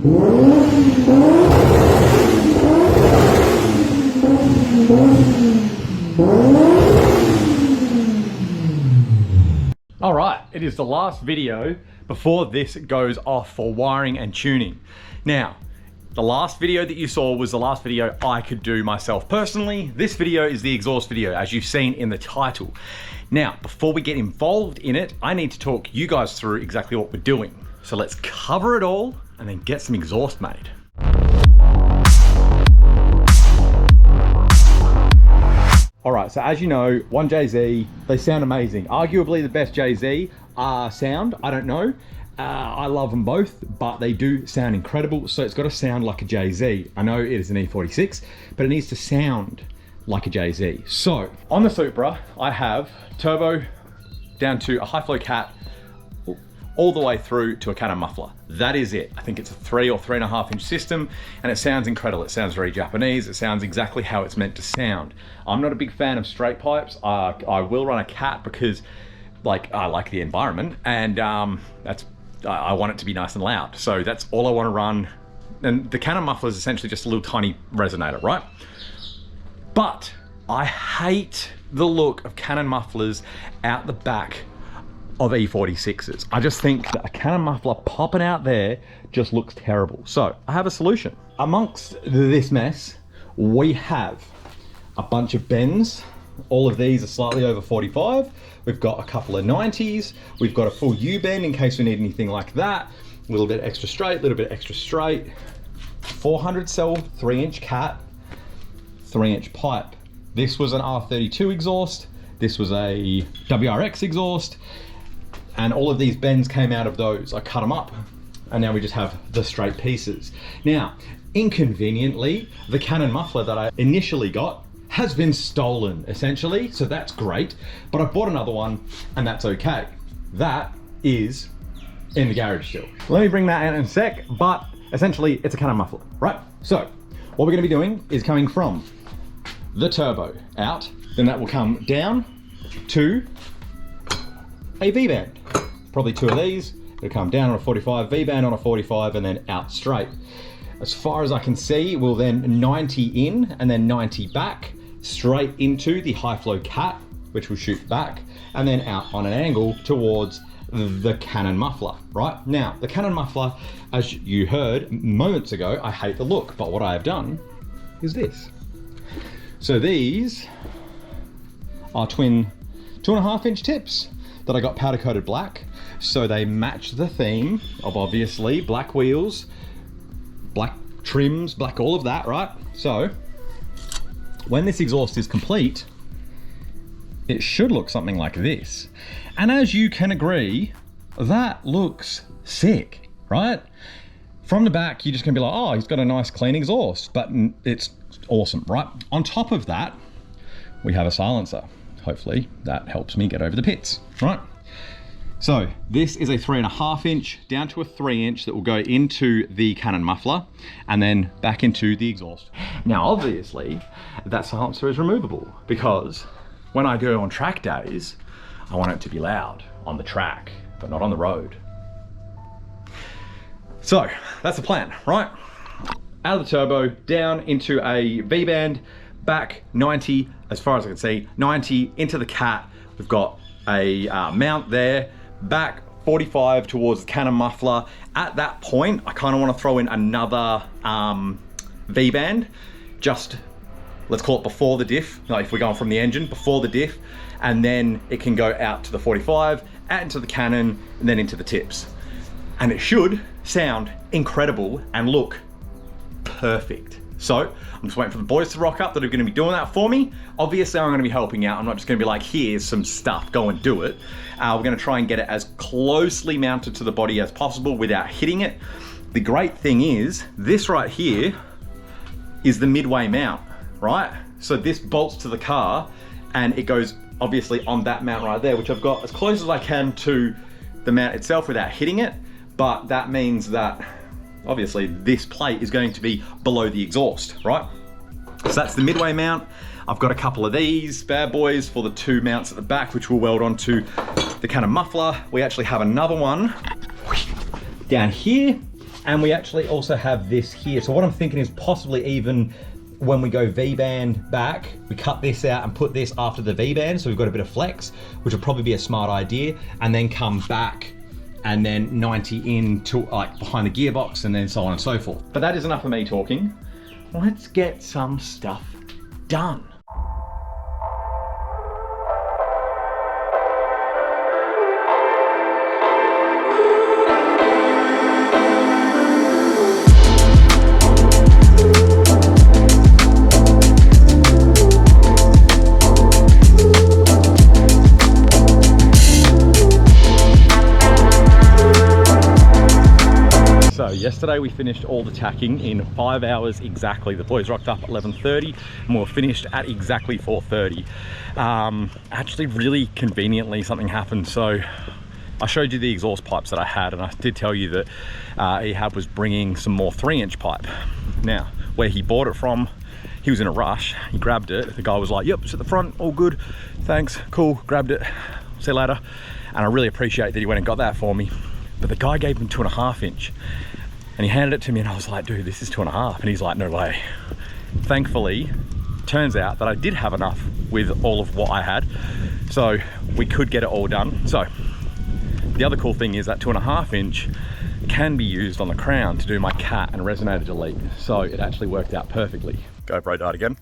All right, it is the last video before this goes off for wiring and tuning. Now, the last video that you saw was the last video I could do myself personally. This video is the exhaust video, as you've seen in the title. Now, before we get involved in it, I need to talk you guys through exactly what we're doing. So let's cover it all and then get some exhaust made. All right, so as you know, 1JZ, they sound amazing. Arguably the best JZ sound, I don't know. I love them both, but they do sound incredible. So it's got to sound like a JZ. I know it is an E46, but it needs to sound like a JZ. So on the Supra, I have turbo down to a high flow cat, all the way through to a Canon muffler. That is it. I think it's a 3 or 3.5 inch system, and it sounds incredible. It sounds very Japanese. It sounds exactly how it's meant to sound. I'm not a big fan of straight pipes. I will run a cat because I like the environment, and I want it to be nice and loud. So that's all I want to run. And the Canon muffler is essentially just a little tiny resonator, right? But I hate the look of Canon mufflers out the back of E46s. I just think that a Canon muffler popping out there just looks terrible. So I have a solution. Amongst this mess, we have a bunch of bends. All of these are slightly over 45. We've got a couple of 90s. We've got a full U bend in case we need anything like that. A little bit extra straight, a little bit extra straight. 400 cell 3-inch cat, 3-inch pipe. This was an R32 exhaust. This was a WRX exhaust. And all of these bends came out of those. I cut them up, and now we just have the straight pieces. Now, inconveniently, the Canon muffler that I initially got has been stolen, essentially, so that's great. But I bought another one, and that's okay. That is in the garage still. Let me bring that out in a sec, but essentially, it's a Canon muffler, right? So, what we're gonna be doing is coming from the turbo out, then that will come down to a V-band. Probably two of these. It'll come down on a 45, V-band on a 45, and then out straight. As far as I can see, we'll then 90 in and then 90 back, straight into the high flow cat, which will shoot back, and then out on an angle towards the Canon muffler, right? Now, the Canon muffler, as you heard moments ago, I hate the look, but what I have done is this. So these are twin 2.5 inch tips that I got powder coated black, so they match the theme of obviously black wheels, black trims, black all of that, right? So when this exhaust is complete, it should look something like this. And as you can agree, that looks sick, right? From the back, you're just gonna be like, oh, he's got a nice clean exhaust, but it's awesome, right? On top of that, we have a silencer. Hopefully that helps me get over the pits, right? So this is a 3.5 inch down to a 3 inch that will go into the Canon muffler and then back into the exhaust. Now, obviously that silencer is removable because when I go on track days, I want it to be loud on the track, but not on the road. So that's the plan, right? Out of the turbo, down into a V-band, back 90, as far as I can see, 90 into the cat. We've got a mount there, back 45 towards the Canon muffler. At that point, I kind of want to throw in another V-band, just, let's call it before the diff, like if we're going from the engine, before the diff, and then it can go out to the 45, out into the Canon, and then into the tips. And it should sound incredible and look perfect. So I'm just waiting for the boys to rock up that are gonna be doing that for me. Obviously I'm gonna be helping out. I'm not just gonna be like, here's some stuff, go and do it. We're gonna try and get it as closely mounted to the body as possible without hitting it. The great thing is, this right here is the midway mount, right? So this bolts to the car and it goes obviously on that mount right there, which I've got as close as I can to the mount itself without hitting it. But that means that obviously this plate is going to be below the exhaust, right? So that's the midway mount. I've got a couple of these bad boys for the two mounts at the back, which will weld onto the Canon muffler. We actually have another one down here And we actually also have this here. So what I'm thinking is possibly even when we go V-band back, we cut this out and put this after the V-band, so we've got a bit of flex, which would probably be a smart idea, and then come back and then 90 in to like behind the gearbox and then so on and so forth. But that is enough of me talking. Let's get some stuff done. Yesterday we finished all the tacking in 5 hours exactly. The boys rocked up at 11:30 and we were finished at exactly 4:30. Actually really conveniently something happened. So I showed you the exhaust pipes that I had, and I did tell you that Ehab was bringing some more 3-inch pipe. Now, where he bought it from, he was in a rush, he grabbed it. The guy was like, yep, it's at the front, all good, thanks, cool, grabbed it, see you later. And I really appreciate that he went and got that for me. But the guy gave him 2.5 inch. And he handed it to me and I was like, dude, this is 2.5. And he's like, no way. Thankfully, turns out that I did have enough with all of what I had. So we could get it all done. So the other cool thing is that 2.5 inch can be used on the crown to do my cat and resonator delete. So it actually worked out perfectly. GoPro died again.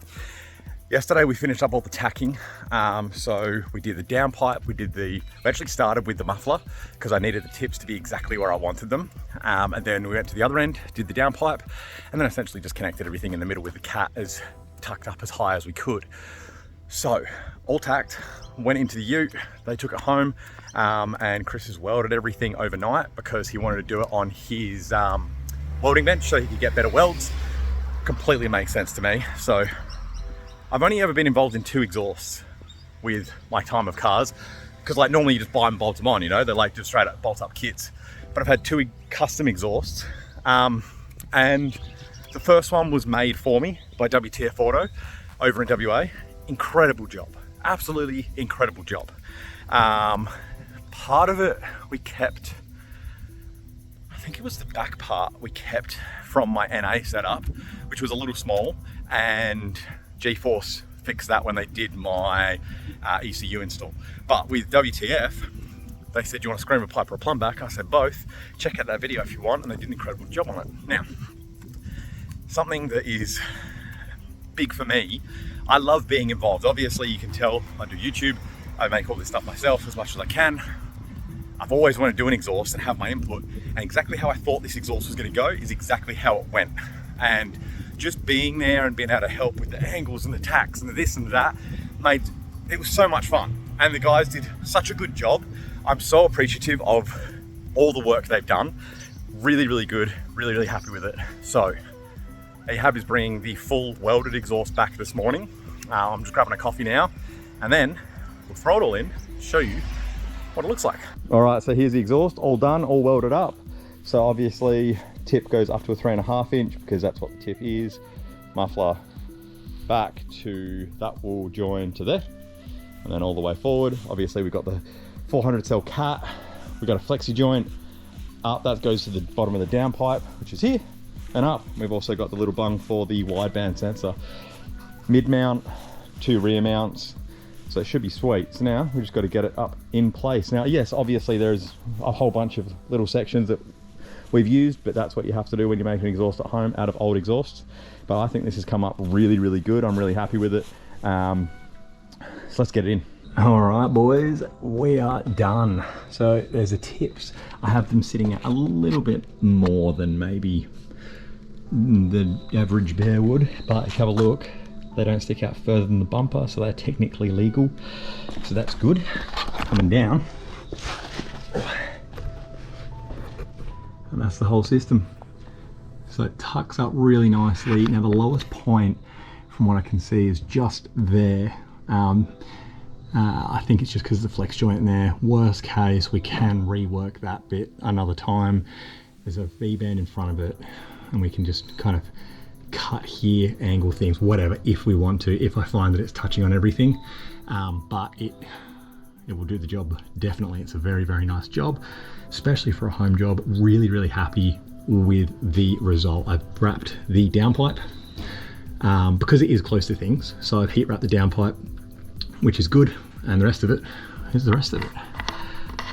Yesterday we finished up all the tacking. So we did the downpipe, we actually started with the muffler because I needed the tips to be exactly where I wanted them. And then we went to the other end, did the downpipe, and then essentially just connected everything in the middle with the cat as tucked up as high as we could. So all tacked, went into the ute, they took it home, and Chris has welded everything overnight because he wanted to do it on his welding bench so he could get better welds. Completely makes sense to me. So I've only ever been involved in 2 exhausts with my time of cars, because like normally you just buy them, bolt them on, you know, they're like just straight up bolt up kits. But I've had 2 custom exhausts, and the first one was made for me by WTF Auto over in WA. Incredible job, absolutely incredible job. Part of it we kept, I think it was the back part we kept from my NA setup, which was a little small, and G-Force fixed that when they did my ECU install. But with WTF, they said, you want a screamer pipe or a plumb back? I said both. Check out that video if you want, and they did an incredible job on it. Now, something that is big for me, I love being involved. Obviously, you can tell I do YouTube, I make all this stuff myself as much as I can. I've always wanted to do an exhaust and have my input, and exactly how I thought this exhaust was going to go is exactly how it went. And just being there and being able to help with the angles and the tacks and the this and that it was so much fun. And the guys did such a good job. I'm so appreciative of all the work they've done. Really, really good, really, really happy with it. So Ehab is bringing the full welded exhaust back this morning. I'm just grabbing a coffee now, and then we'll throw it all in, show you what it looks like. All right, so here's the exhaust, all done, all welded up. So obviously tip goes up to a 3.5 inch because that's what the tip is. Muffler back to, that will join to there, and then all the way forward. Obviously we've got the 400 cell cat, we've got a flexi joint up, that goes to the bottom of the downpipe, which is here, and up. We've also got the little bung for the wideband sensor. Mid mount, 2 rear mounts, so it should be sweet. So now we've just got to get it up in place. Now, yes, obviously there's a whole bunch of little sections that we've used, but that's what you have to do when you make an exhaust at home out of old exhausts. But I think this has come up really, really good. I'm really happy with it. So let's get it in. All right, boys, we are done. So there's the tips. I have them sitting at a little bit more than maybe the average bear would, but have a look. They don't stick out further than the bumper, so they're technically legal. So that's good. Coming down. And that's the whole system. So it tucks up really nicely. Now the lowest point, from what I can see, is just there. I think it's just because of the flex joint in there. Worst case, we can rework that bit another time. There's a V-band in front of it, and we can just kind of cut here, angle things, whatever, if we want to, if I find that it's touching on everything. But it will do the job, definitely. It's a very, very nice job, especially for a home job. Really, really happy with the result. I've wrapped the downpipe because it is close to things. So I've heat wrapped the downpipe, which is good. And the rest of it, here's the rest of it.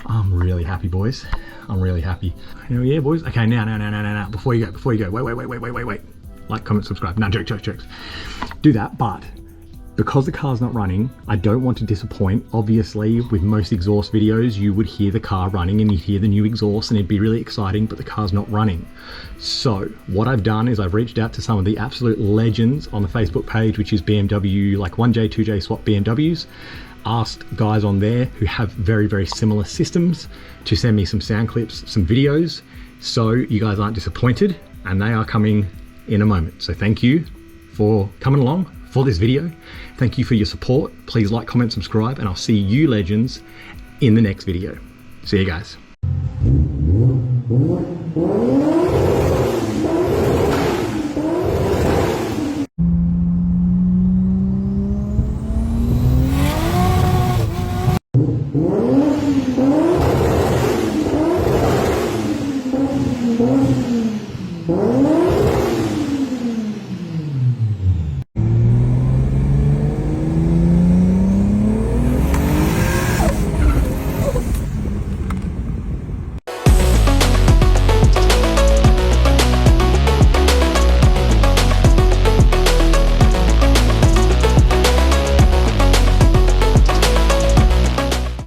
I'm really happy, boys. I'm really happy. Oh yeah, boys. Okay, now, before you go, wait. Like, comment, subscribe. No, jokes. Do that, but because the car's not running, I don't want to disappoint. Obviously, with most exhaust videos, you would hear the car running and you'd hear the new exhaust and it'd be really exciting, but the car's not running. So what I've done is I've reached out to some of the absolute legends on the Facebook page, which is BMW, like 1J, 2J swap BMWs. Asked guys on there who have very, very similar systems to send me some sound clips, some videos, so you guys aren't disappointed, and they are coming in a moment. So thank you for coming along for this video. Thank you for your support. Please like, comment, subscribe, and I'll see you legends in the next video. See you guys.